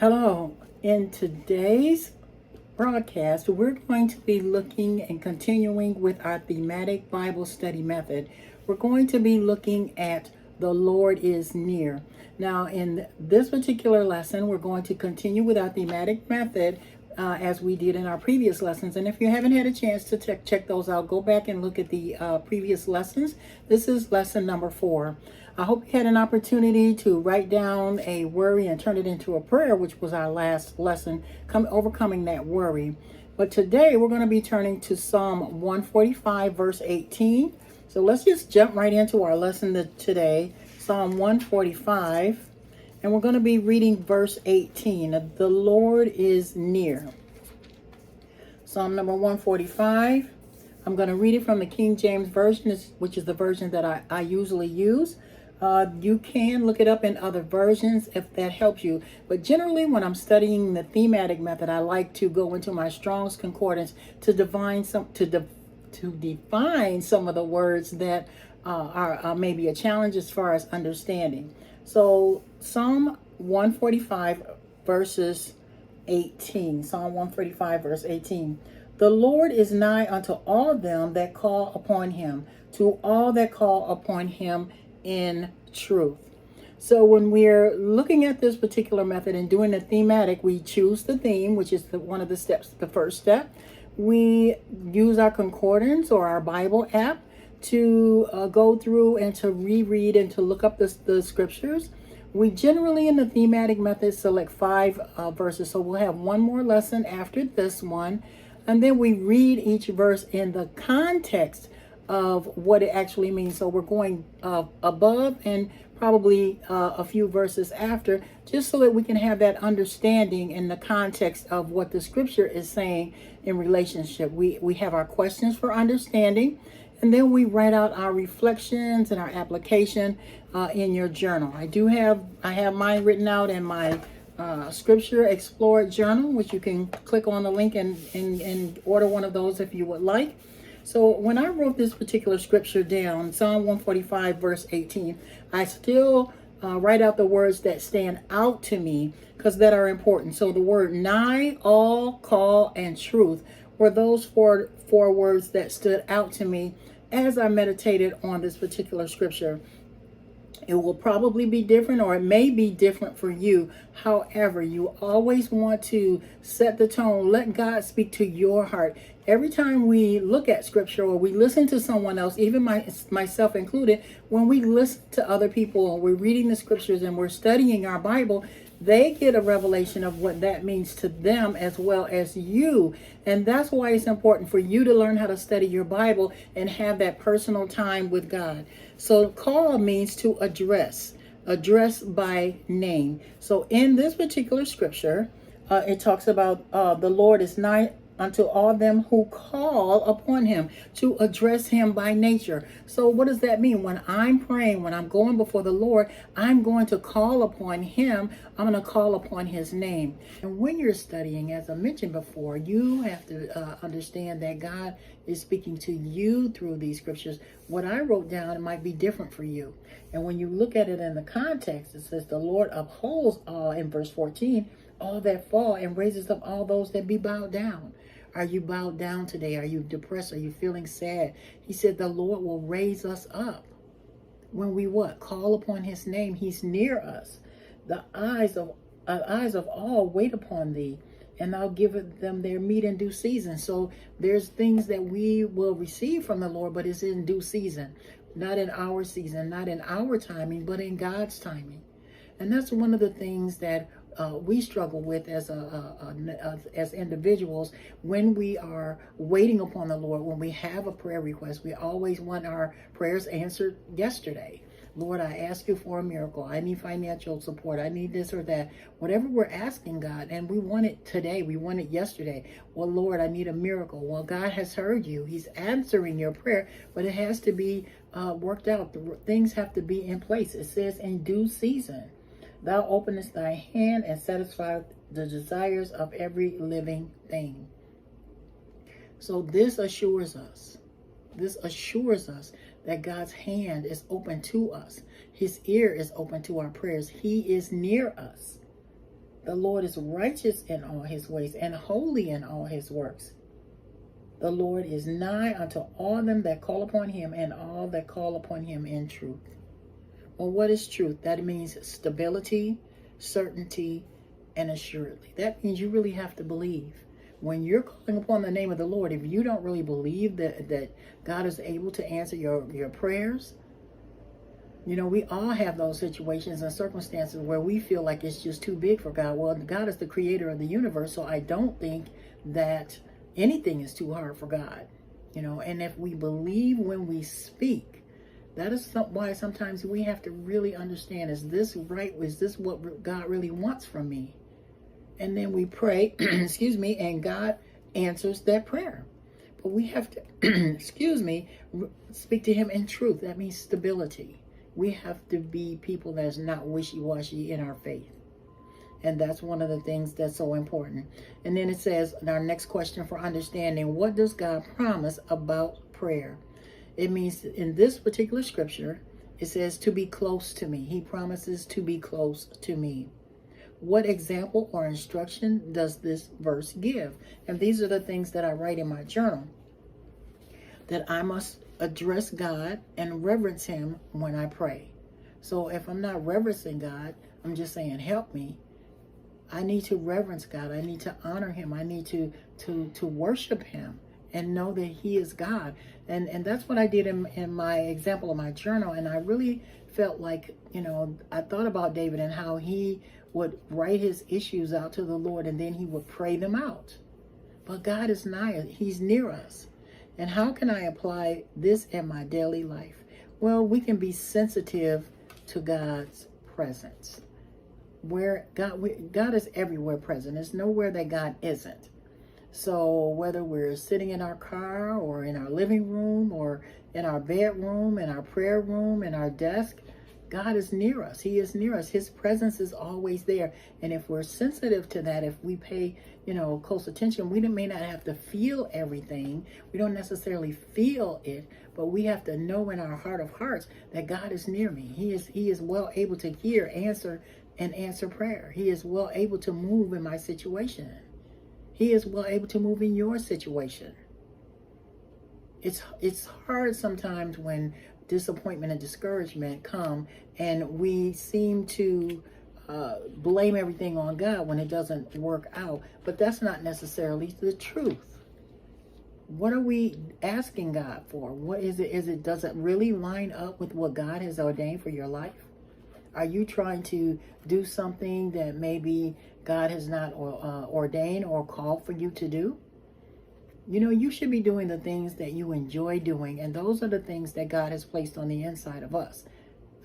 Hello. In today's broadcast, we're going to be looking and continuing with our thematic Bible study method. We're going to be looking at the Lord is near. Now, in this particular lesson, we're going to continue with our thematic method as we did in our previous lessons. And if you haven't had a chance to check those out, go back and look at the previous lessons. This is lesson number 4. I hope you had an opportunity to write down a worry and turn it into a prayer, which was our last lesson, overcoming that worry. But today we're going to be turning to Psalm 145, verse 18. So let's just jump right into our lesson today, Psalm 145. And we're going to be reading verse 18. The Lord is near. Psalm number 145. I'm going to read it from the King James Version, which is the version that I usually use. You can look it up in other versions if that helps you. But generally, when I'm studying the thematic method, I like to go into my Strong's Concordance to define some of the words that are maybe a challenge as far as understanding. So Psalm 145 verses 18. Psalm 145 verse 18. The Lord is nigh unto all them that call upon him, to all that call upon him in truth. So when we're looking at this particular method and doing the thematic, we choose the theme, which is one of the steps, the first step. We use our concordance or our Bible app to go through and to reread and to look up the scriptures. We generally in the thematic method select 5 verses. So we'll have one more lesson after this one. And then we read each verse in the context of what it actually means. So we're going above and probably a few verses after, just so that we can have that understanding in the context of what the scripture is saying in relationship. We have our questions for understanding, and then we write out our reflections and our application in your journal. I have mine written out in my Scripture Explorer journal, which you can click on the link and order one of those if you would like. So when I wrote this particular scripture down, Psalm 145 verse 18, I still write out the words that stand out to me because that are important. So the word nigh, all, call, and truth were those four words that stood out to me as I meditated on this particular scripture. It will probably be different, or it may be different for you. However, you always want to set the tone. Let God speak to your heart. Every time we look at scripture or we listen to someone else, even myself included, when we listen to other people or we're reading the scriptures and we're studying our Bible, they get a revelation of what that means to them as well as you. And that's why it's important for you to learn how to study your Bible and have that personal time with God. So call means to address by name. So in this particular scripture, it talks about the Lord is nigh unto all them who call upon him, to address him by nature. So what does that mean? When I'm praying, when I'm going before the Lord, I'm going to call upon him. I'm going to call upon his name. And when you're studying, as I mentioned before, you have to understand that God is speaking to you through these scriptures. What I wrote down, it might be different for you. And when you look at it in the context, it says the Lord upholds all, in verse 14, all that fall, and raises up all those that be bowed down. Are you bowed down today? Are you depressed? Are you feeling sad? He said the Lord will raise us up when we what? Call upon his name. He's near us. The eyes of all wait upon thee, and I'll give them their meat in due season. So there's things that we will receive from the Lord, but it's in due season. Not in our season, not in our timing, but in God's timing. And that's one of the things that we struggle with as individuals when we are waiting upon the Lord. When we have a prayer request, we always want our prayers answered yesterday. Lord, I ask you for a miracle. I need financial support. I need this or that. Whatever we're asking God, and we want it today. We want it yesterday. Well, Lord, I need a miracle. Well, God has heard you. He's answering your prayer, but it has to be worked out. Things have to be in place. It says in due season. Thou openest thy hand and satisfy the desires of every living thing. So this assures us that God's hand is open to us. His ear is open to our prayers. He is near us. The Lord is righteous in all his ways and holy in all his works. The Lord is nigh unto all them that call upon him, and all that call upon him in truth. Well, what is truth? That means stability, certainty, and assuredly. That means you really have to believe. When you're calling upon the name of the Lord, if you don't really believe that God is able to answer your prayers, you know, we all have those situations and circumstances where we feel like it's just too big for God. Well, God is the creator of the universe, so I don't think that anything is too hard for God. You know, and if we believe when we speak, that is why sometimes we have to really understand, is this right? Is this what God really wants from me? And then we pray, excuse me, and God answers that prayer. But we have to, excuse me, speak to him in truth. That means stability. We have to be people that's not wishy-washy in our faith. And that's one of the things that's so important. And then it says, our next question for understanding, what does God promise about prayer? It means in this particular scripture, it says to be close to me. He promises to be close to me. What example or instruction does this verse give? And these are the things that I write in my journal. That I must address God and reverence him when I pray. So if I'm not reverencing God, I'm just saying, help me. I need to reverence God. I need to honor him. I need to worship him and know that he is God. And that's what I did in my example of my journal. And I really felt like, you know, I thought about David and how he would write his issues out to the Lord and then he would pray them out. But God is nigh, he's near us. And how can I apply this in my daily life? Well, we can be sensitive to God's presence. Where God is everywhere present. There's nowhere that God isn't. So whether we're sitting in our car or in our living room or in our bedroom, in our prayer room, in our desk, God is near us. He is near us. His presence is always there. And if we're sensitive to that, if we pay, you know, close attention, we may not have to feel everything. We don't necessarily feel it, but we have to know in our heart of hearts that God is near me. He is well able to hear, answer prayer. He is well able to move in my situation. He is well able to move in your situation. It's hard sometimes when disappointment and discouragement come and we seem to blame everything on God when it doesn't work out. But that's not necessarily the truth. What are we asking God for? What is it? Does it really line up with what God has ordained for your life? Are you trying to do something that maybe God has not ordained or called for you to do? You know, you should be doing the things that you enjoy doing. And those are the things that God has placed on the inside of us.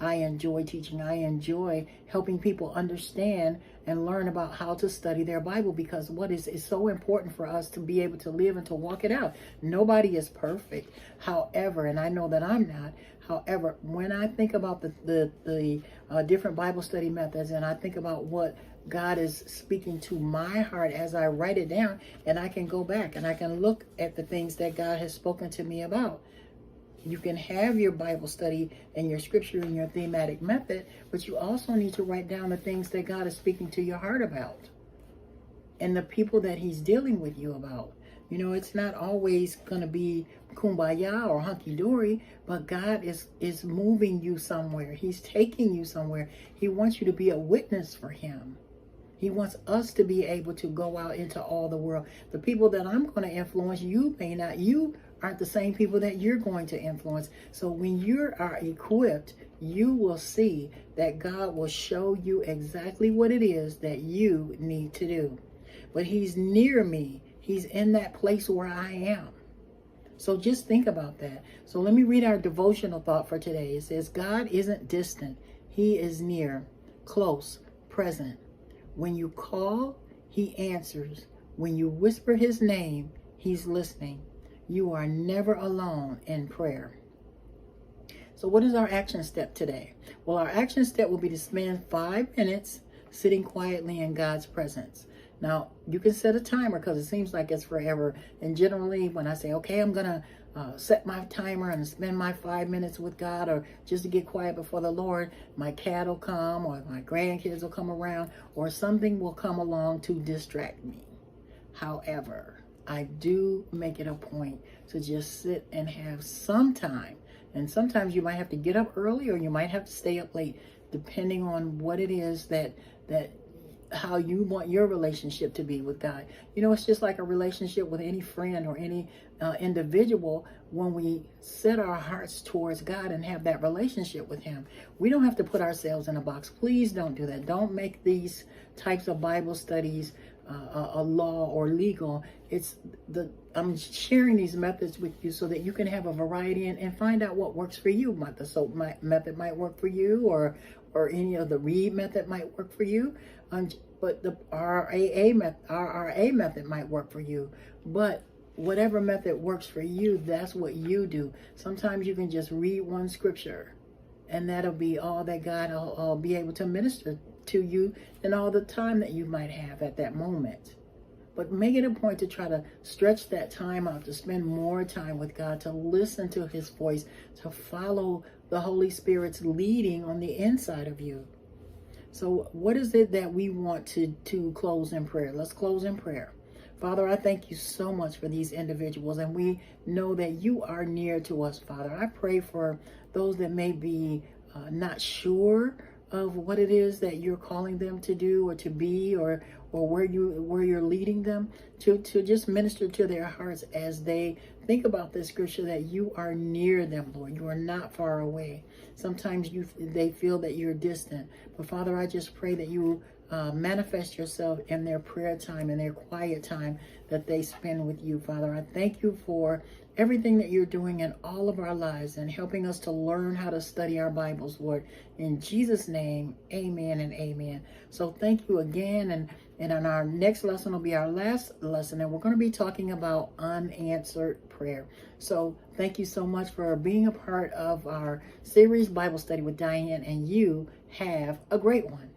I enjoy teaching. I enjoy helping people understand and learn about how to study their Bible, because what is so important for us to be able to live and to walk it out. Nobody is perfect. However, and I know that I'm not. However, when I think about the different Bible study methods, and I think about what God is speaking to my heart as I write it down, and I can go back and I can look at the things that God has spoken to me about. You can have your Bible study and your scripture and your thematic method, but you also need to write down the things that God is speaking to your heart about and the people that he's dealing with you about. You know, it's not always going to be kumbaya or hunky-dory, but God is moving you somewhere. He's taking you somewhere. He wants you to be a witness for him. He wants us to be able to go out into all the world. The people that I'm going to influence, you aren't the same people that you're going to influence. So when you are equipped, you will see that God will show you exactly what it is that you need to do. But he's near me. He's in that place where I am. So just think about that. So let me read our devotional thought for today. It says, God isn't distant. He is near, close, present. When you call, he answers. When you whisper his name, he's listening. You are never alone in prayer. So what is our action step today? Well, our action step will be to spend 5 minutes sitting quietly in God's presence. Now, you can set a timer because it seems like it's forever. And generally, when I say, okay, I'm going to set my timer and spend my 5 minutes with God, or just to get quiet before the Lord, my cat will come, or my grandkids will come around, or something will come along to distract me. However, I do make it a point to just sit and have some time. And sometimes you might have to get up early, or you might have to stay up late, depending on what it is that how you want your relationship to be with God. You know, it's just like a relationship with any friend or any individual. When we set our hearts towards God and have that relationship with Him, we don't have to put ourselves in a box. Please don't do that. Don't make these types of Bible studies a law or legal. I'm sharing these methods with you so that you can have a variety and find out what works for you. The soap method might work for you, or any of the read method might work for you. But the RRA method might work for you. But whatever method works for you, that's what you do. Sometimes you can just read one scripture, and that'll be all that God will be able to minister to you and all the time that you might have at that moment. But make it a point to try to stretch that time out, to spend more time with God, to listen to His voice, to follow the Holy Spirit's leading on the inside of you. So what is it that we want to close in prayer? Let's close in prayer. Father, I thank you so much for these individuals, and we know that you are near to us, Father. I pray for those that may be not sure of what it is that you're calling them to do or to be, or where you're leading them, to just minister to their hearts as they think about this scripture, that you are near them, Lord. You are not far away. Sometimes they feel that you're distant, but Father, I just pray that you manifest yourself in their prayer time, in their quiet time that they spend with you, Father. I thank you for everything that you're doing in all of our lives and helping us to learn how to study our Bibles, Lord. In Jesus' name, amen and amen. So thank you again. And in our next lesson will be our last lesson, and we're going to be talking about unanswered prayer. So thank you so much for being a part of our series Bible study with Diane, and you have a great one.